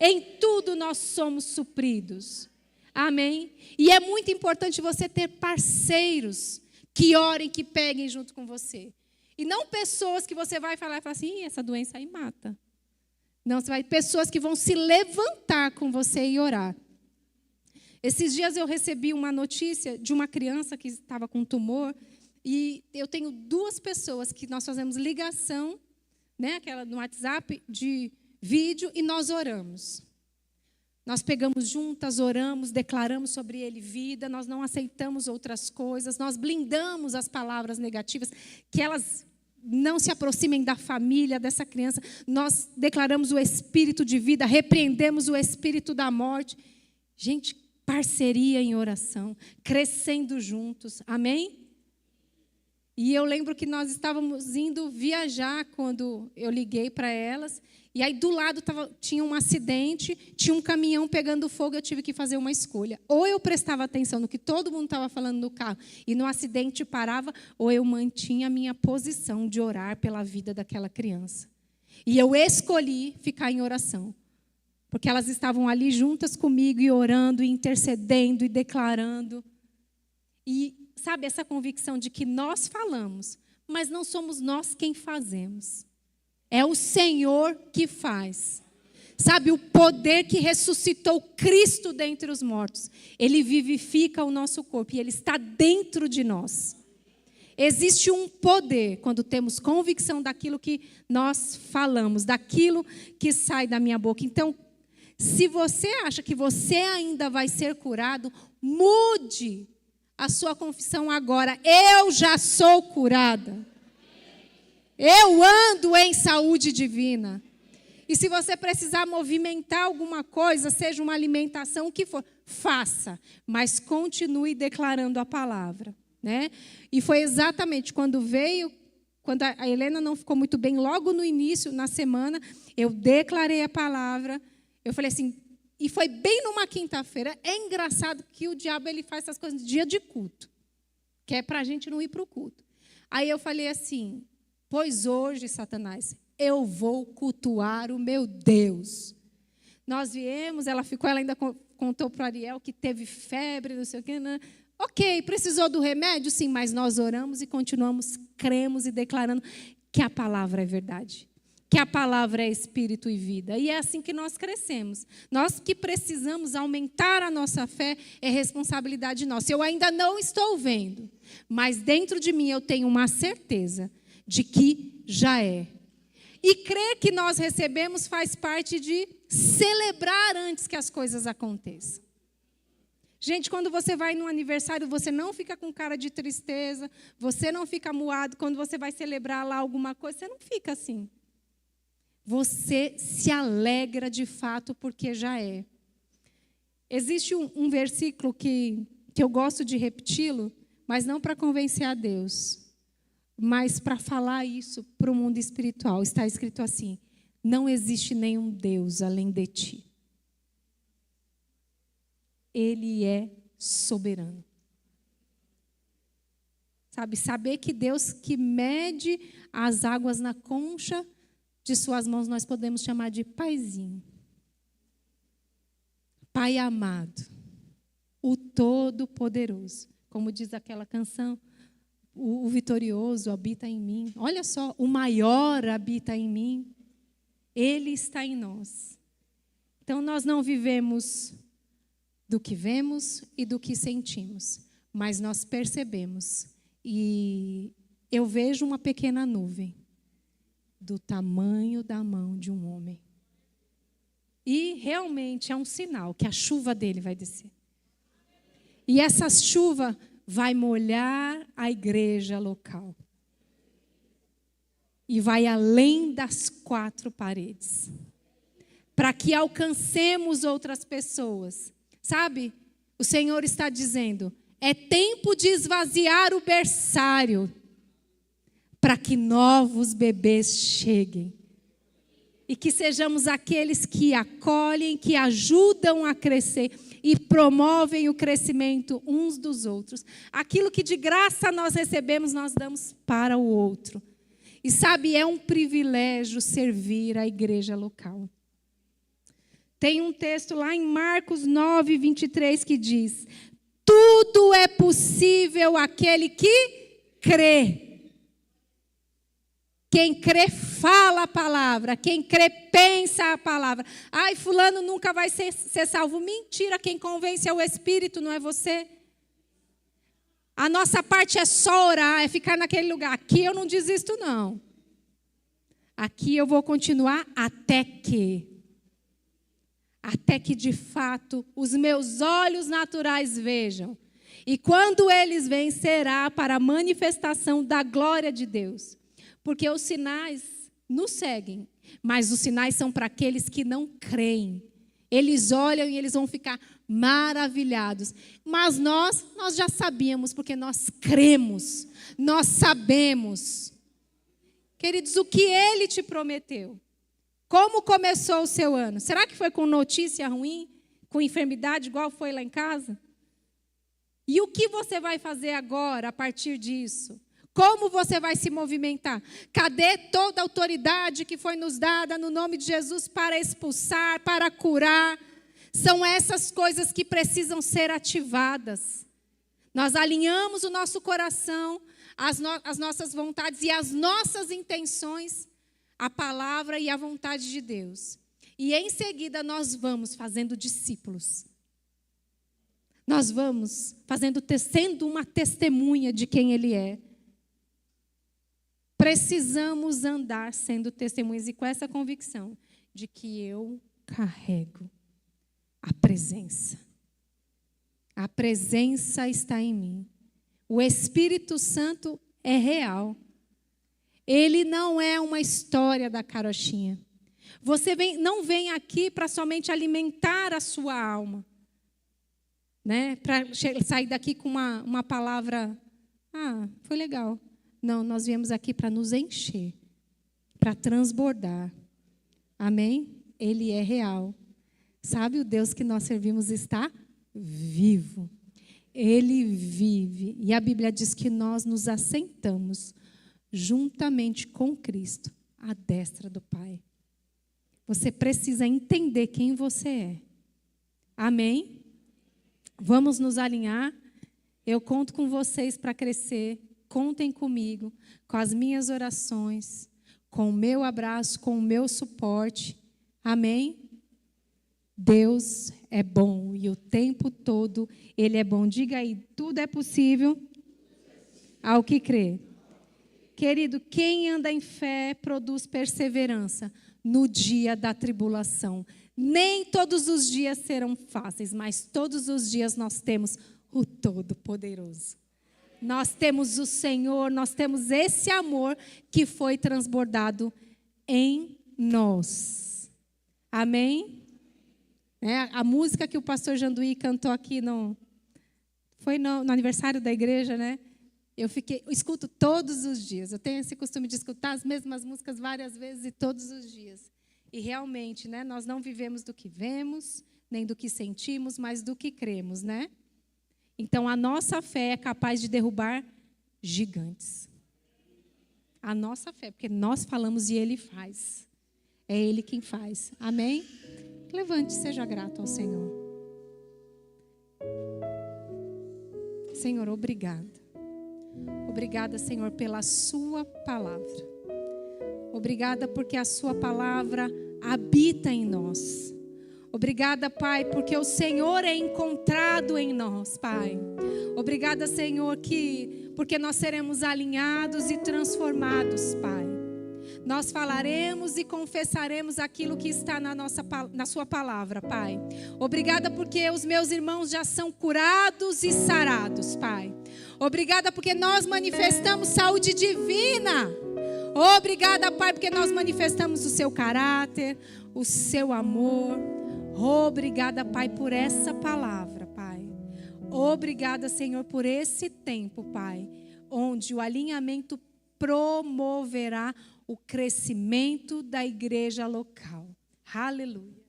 Em tudo nós somos supridos. Amém? E é muito importante você ter parceiros que orem, que peguem junto com você. E não pessoas que você vai falar e falar assim, essa doença aí mata. Não, você vai pessoas que vão se levantar com você e orar. Esses dias eu recebi uma notícia de uma criança que estava com tumor e eu tenho 2 pessoas que nós fazemos ligação, né, aquela no WhatsApp de vídeo e nós oramos. Nós pegamos juntas, oramos, declaramos sobre ele vida, nós não aceitamos outras coisas, nós blindamos as palavras negativas, que elas não se aproximem da família dessa criança. Nós declaramos o espírito de vida, repreendemos o espírito da morte. Gente, parceria em oração, crescendo juntos, amém? E eu lembro que nós estávamos indo viajar quando eu liguei para elas, e aí do lado tinha um acidente, tinha um caminhão pegando fogo, eu tive que fazer uma escolha. Ou eu prestava atenção no que todo mundo estava falando no carro, e no acidente parava, ou eu mantinha a minha posição de orar pela vida daquela criança. E eu escolhi ficar em oração. Porque elas estavam ali juntas comigo e orando, e intercedendo e declarando. E sabe essa convicção de que nós falamos, mas não somos nós quem fazemos. É o Senhor que faz. Sabe, o poder que ressuscitou Cristo dentre os mortos. Ele vivifica o nosso corpo e Ele está dentro de nós. Existe um poder quando temos convicção daquilo que nós falamos, daquilo que sai da minha boca. Então, se você acha que você ainda vai ser curado, mude a sua confissão agora. Eu já sou curada. Eu ando em saúde divina. E se você precisar movimentar alguma coisa, seja uma alimentação, o que for, faça. Mas continue declarando a palavra, né? E foi exatamente quando a Helena não ficou muito bem, logo no início, na semana, eu declarei a palavra. Eu falei assim, e foi bem numa quinta-feira. É engraçado que o diabo ele faz essas coisas no dia de culto, que é para a gente não ir para o culto. Aí eu falei assim, pois hoje, Satanás, eu vou cultuar o meu Deus. Nós viemos, ela ainda contou para Ariel que teve febre, não sei o quê, né? Ok, precisou do remédio? Sim, mas nós oramos e continuamos, cremos e declarando que a palavra é verdade. Que a palavra é espírito e vida. E é assim que nós crescemos. Nós que precisamos aumentar a nossa fé, é responsabilidade nossa. Eu ainda não estou vendo, mas dentro de mim eu tenho uma certeza de que já é. E crer que nós recebemos faz parte de celebrar antes que as coisas aconteçam. Gente, quando você vai num aniversário, você não fica com cara de tristeza, você não fica moado. Quando você vai celebrar lá alguma coisa, você não fica assim. Você se alegra de fato porque já é. Existe um versículo que eu gosto de repeti-lo, mas não para convencer a Deus, mas para falar isso para o mundo espiritual. Está escrito assim: não existe nenhum Deus além de ti. Ele é soberano. Sabe, saber que Deus que mede as águas na concha de suas mãos, nós podemos chamar de Paizinho. Pai amado, o Todo-Poderoso. Como diz aquela canção, o vitorioso habita em mim. Olha só, o maior habita em mim. Ele está em nós. Então, nós não vivemos do que vemos e do que sentimos, mas nós percebemos. E eu vejo uma pequena nuvem do tamanho da mão de um homem. E realmente é um sinal que a chuva dele vai descer. E essa chuva vai molhar a igreja local. E vai além das 4 paredes. Para que alcancemos outras pessoas. Sabe? O Senhor está dizendo, é tempo de esvaziar o berçário para que novos bebês cheguem. E que sejamos aqueles que acolhem, que ajudam a crescer e promovem o crescimento uns dos outros. Aquilo que de graça nós recebemos, nós damos para o outro. E sabe, é um privilégio servir a igreja local. Tem um texto lá em Marcos 9, 23 que diz: tudo é possível àquele que crê. Quem crê fala a palavra, quem crê pensa a palavra. Ai, fulano nunca vai ser salvo. Mentira, quem convence é o Espírito, não é você. A nossa parte é só orar, é ficar naquele lugar. Aqui eu não desisto, não. Aqui eu vou continuar até que de fato os meus olhos naturais vejam. E quando eles veem, será para a manifestação da glória de Deus. Porque os sinais nos seguem, mas os sinais são para aqueles que não creem. Eles olham e eles vão ficar maravilhados. Mas nós já sabíamos, porque nós cremos, nós sabemos. Queridos, o que Ele te prometeu? Como começou o seu ano? Será que foi com notícia ruim? Com enfermidade, igual foi lá em casa? E o que você vai fazer agora, a partir disso? Como você vai se movimentar? Cadê toda a autoridade que foi nos dada no nome de Jesus para expulsar, para curar? São essas coisas que precisam ser ativadas. Nós alinhamos o nosso coração, as nossas vontades e as nossas intenções, a palavra e a vontade de Deus. E em seguida nós vamos fazendo discípulos. Nós vamos sendo uma testemunha de quem Ele é. Precisamos andar sendo testemunhas e com essa convicção de que eu carrego a presença. A presença está em mim. O Espírito Santo é real. Ele não é uma história da carochinha. Você não vem aqui para somente alimentar a sua alma, né? Para sair daqui com uma palavra, foi legal. Não, nós viemos aqui para nos encher, para transbordar. Amém? Ele é real. Sabe, o Deus que nós servimos está vivo. Ele vive. E a Bíblia diz que nós nos assentamos juntamente com Cristo, à destra do Pai. Você precisa entender quem você é. Amém? Vamos nos alinhar Eu conto com vocês para crescer. Contem comigo, com as minhas orações, com o meu abraço, com o meu suporte. Amém? Deus é bom e o tempo todo Ele é bom. Diga aí, tudo é possível ao que crê. Querido, quem anda em fé produz perseverança no dia da tribulação. Nem todos os dias serão fáceis, mas todos os dias nós temos o Todo-Poderoso. Nós temos o Senhor, nós temos esse amor que foi transbordado em nós. Amém? A música que o pastor Janduí cantou aqui foi no aniversário da igreja, né? Eu escuto todos os dias. Eu tenho esse costume de escutar as mesmas músicas várias vezes e todos os dias. E realmente, né, nós não vivemos do que vemos, nem do que sentimos, mas do que cremos, né? Então, a nossa fé é capaz de derrubar gigantes. A nossa fé, porque nós falamos e Ele faz. É Ele quem faz. Amém? Levante, seja grato ao Senhor. Senhor, obrigada. Obrigada, Senhor, pela sua palavra. Obrigada porque a sua palavra habita em nós. Obrigada, Pai, porque o Senhor é encontrado em nós, Pai. Obrigada, Senhor, porque nós seremos alinhados e transformados, Pai. Nós falaremos e confessaremos aquilo que está na sua palavra, Pai. Obrigada porque os meus irmãos já são curados e sarados, Pai. Obrigada porque nós manifestamos saúde divina. Obrigada, Pai, porque nós manifestamos o seu caráter, o seu amor. Obrigada, Pai, por essa palavra, Pai. Obrigada, Senhor, por esse tempo, Pai, onde o alinhamento promoverá o crescimento da igreja local. Aleluia.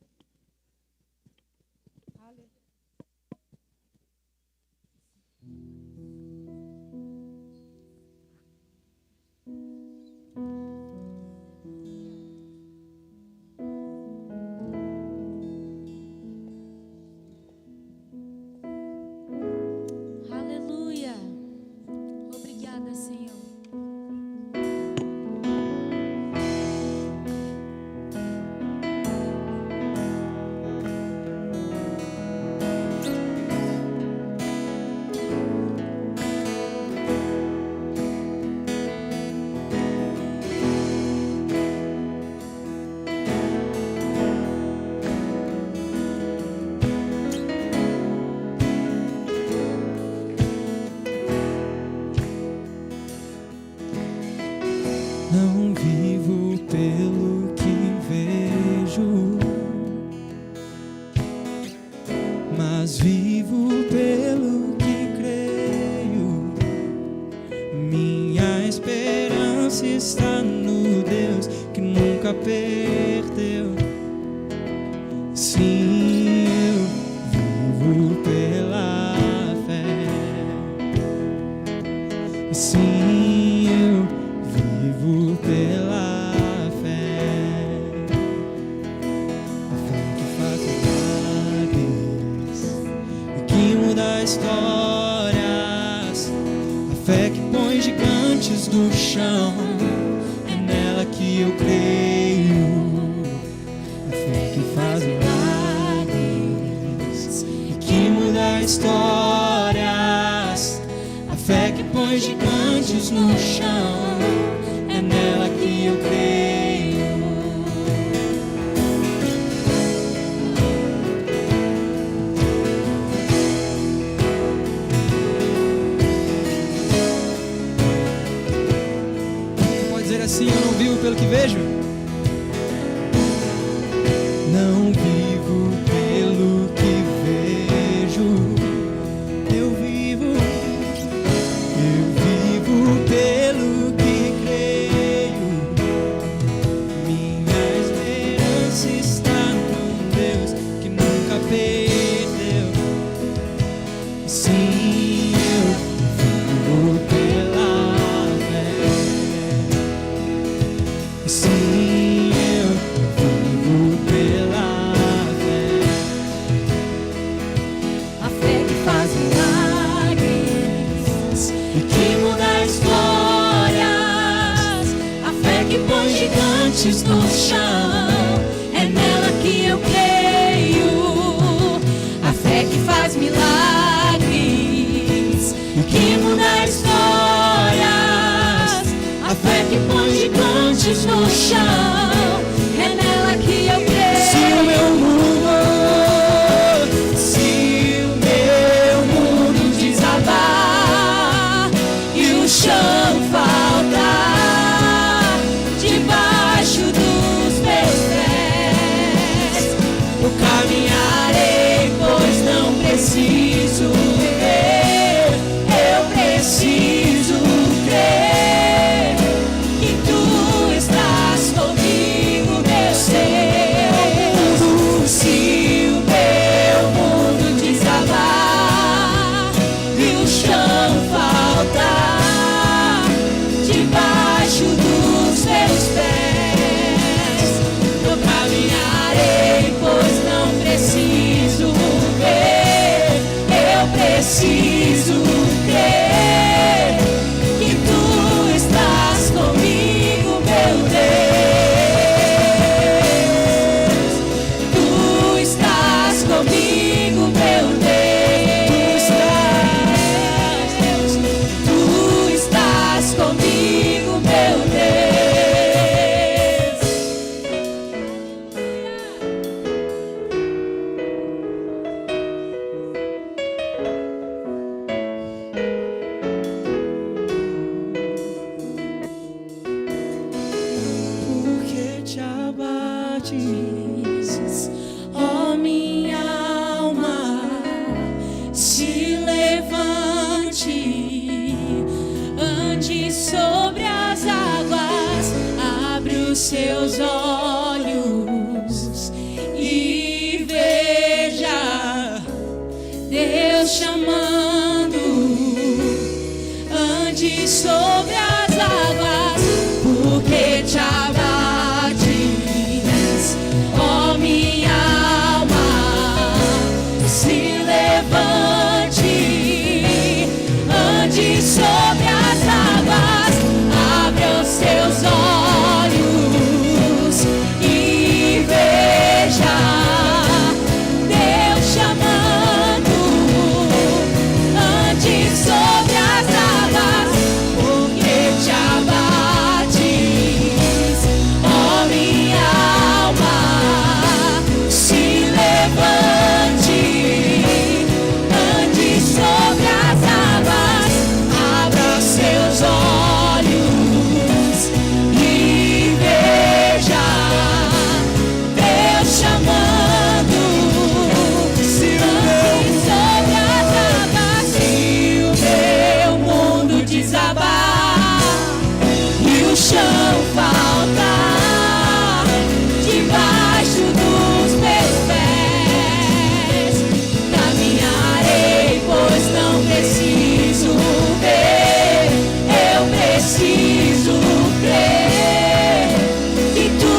Aleluia. Obrigada, Senhor. Não vivo pelo que vejo, mas vivo pelo que creio. Minha esperança está no Deus que nunca perdeu. Sim, eu vivo pela fé. Sim, eu vivo pela fé, a fé que faz milagres e que muda histórias, a fé que põe gigantes do chão, é nela que eu creio, a fé que faz milagres e que muda histórias, a fé que põe gigantes no chão, é nela que eu creio. Você pode dizer assim: eu não vivo pelo que vejo? Não vivo pelo que vejo. Eu vivo pelo que creio. Minha esperança está num Deus que nunca perdeu. Sim, eu vivo pela fé. Sim, e que muda histórias. A fé que põe gigantes no chão, é nela que eu creio. A fé que faz milagres e que muda histórias. A fé que põe gigantes no chão, é nela que eu creio. Se o meu mundo desabar e o chão faltar debaixo dos meus pés, eu caminharei, pois não preciso ver, eu preciso crer que tu estás comigo, meu Deus. Se o meu mundo desabar e o chão faltar debaixo dos meus pés, eu caminharei, pois não preciso ver, eu preciso crer que tu estás comigo, meu Deus. Tu estás comigo, meu Deus. Tu estás comigo, meu Deus. Porque te abates, ó minha alma, se levante, ande sobre as águas, abre os seus olhos e veja Deus chamando, ande sobre as águas, porque te abates, ó minha alma, se levante, ande sobre as águas, abre os seus olhos e veja Deus chamando, ande sobre as águas, porque te abates, ó minha alma, se levante, ande sobre as águas, abra seus olhos e veja Deus chamando, ande sobre as águas. Se o meu mundo desabar e o chão faltar debaixo dos meus pés, caminharei, pois não preciso ver, eu preciso crer que tu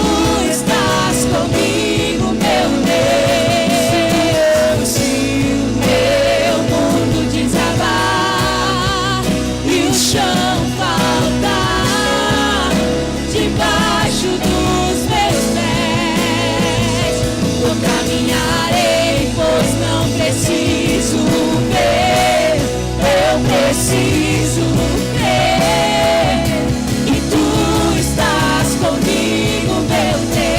estás comigo, meu Deus. Se o meu mundo desabar e o chão faltar debaixo dos meus pés, eu caminharei, pois não preciso ver, eu preciso crer que tu estás comigo, meu Deus.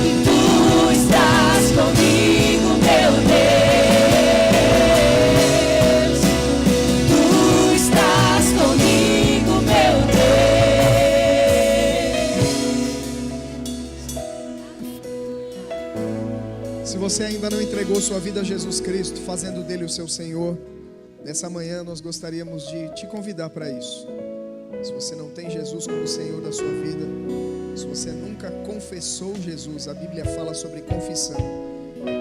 Que tu estás comigo, meu Deus. Tu estás comigo, meu Deus. Se você ainda não entregou sua vida a Jesus Cristo, fazendo dele o seu Senhor, nessa manhã nós gostaríamos de te convidar para isso. Se você não tem Jesus como Senhor da sua vida, se você nunca confessou Jesus, a Bíblia fala sobre confissão.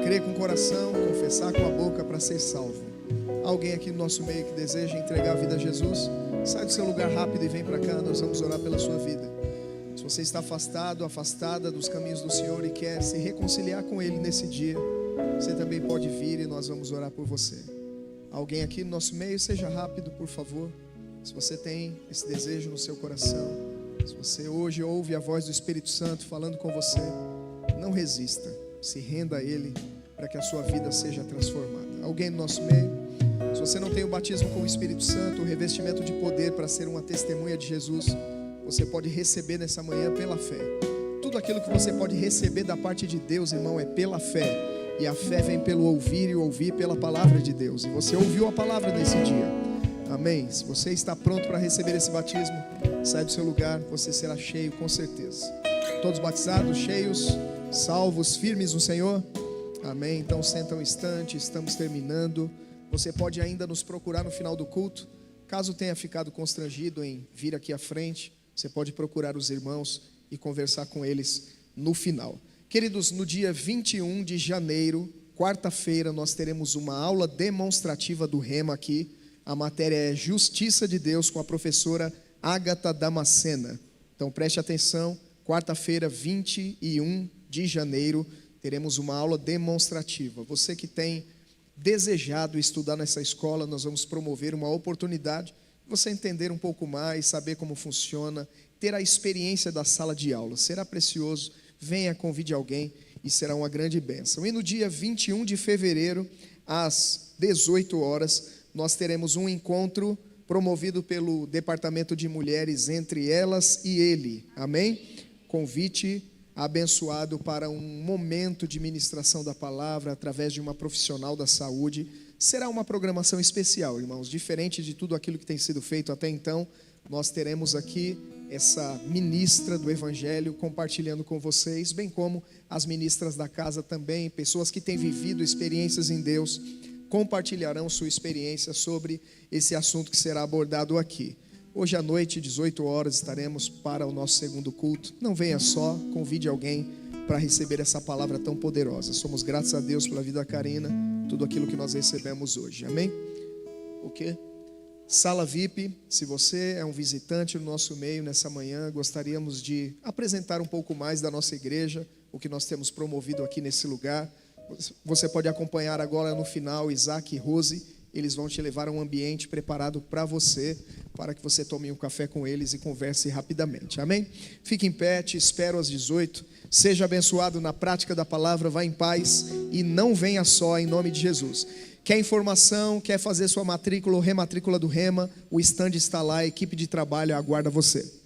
Crer com o coração, confessar com a boca para ser salvo. Alguém aqui no nosso meio que deseja entregar a vida a Jesus? Sai do seu lugar rápido e vem para cá, nós vamos orar pela sua vida. Se você está afastado, afastada dos caminhos do Senhor e quer se reconciliar com Ele nesse dia, você também pode vir e nós vamos orar por você. Alguém aqui no nosso meio, seja rápido, por favor. Se você tem esse desejo no seu coração, se você hoje ouve a voz do Espírito Santo falando com você, não resista, se renda a Ele para que a sua vida seja transformada. Alguém no nosso meio? Se você não tem o batismo com o Espírito Santo, o revestimento de poder para ser uma testemunha de Jesus, você pode receber nessa manhã pela fé. Tudo aquilo que você pode receber da parte de Deus, irmão, é pela fé. E a fé vem pelo ouvir e ouvir pela palavra de Deus. E você ouviu a palavra nesse dia. Amém. Se você está pronto para receber esse batismo, sai do seu lugar, você será cheio com certeza. Todos batizados, cheios, salvos, firmes no Senhor? Amém. Então senta um instante, estamos terminando. Você pode ainda nos procurar no final do culto. Caso tenha ficado constrangido em vir aqui à frente, você pode procurar os irmãos e conversar com eles no final. Queridos, no dia 21 de janeiro, quarta-feira, nós teremos uma aula demonstrativa do Rema aqui. A matéria é Justiça de Deus, com a professora Ágata Damascena. Então preste atenção, quarta-feira, 21 de janeiro, teremos uma aula demonstrativa. Você que tem desejado estudar nessa escola, nós vamos promover uma oportunidade de você entender um pouco mais, saber como funciona, ter a experiência da sala de aula. Será precioso. Venha, convide alguém e será uma grande bênção. E no dia 21 de fevereiro, às 18 horas, nós teremos um encontro promovido pelo Departamento de Mulheres, Entre Elas e Ele. Amém? Convite abençoado para um momento de ministração da palavra através de uma profissional da saúde. Será uma programação especial, irmãos, diferente de tudo aquilo que tem sido feito até então. Nós teremos aqui essa ministra do Evangelho compartilhando com vocês, bem como as ministras da casa também, pessoas que têm vivido experiências em Deus, compartilharão sua experiência sobre esse assunto que será abordado aqui. Hoje à noite, 18 horas, estaremos para o nosso segundo culto. Não venha só, convide alguém para receber essa palavra tão poderosa. Somos gratos a Deus pela vida da Karina, tudo aquilo que nós recebemos hoje. Amém? O quê? Sala VIP, se você é um visitante no nosso meio nessa manhã, gostaríamos de apresentar um pouco mais da nossa igreja, o que nós temos promovido aqui nesse lugar. Você pode acompanhar agora no final Isaac e Rose, eles vão te levar a um ambiente preparado para você, para que você tome um café com eles e converse rapidamente. Amém? Fique em pé, te espero às 18. Seja abençoado na prática da palavra, vá em paz e não venha só, em nome de Jesus. Quer informação, quer fazer sua matrícula ou rematrícula do Rema, o stand está lá, a equipe de trabalho aguarda você.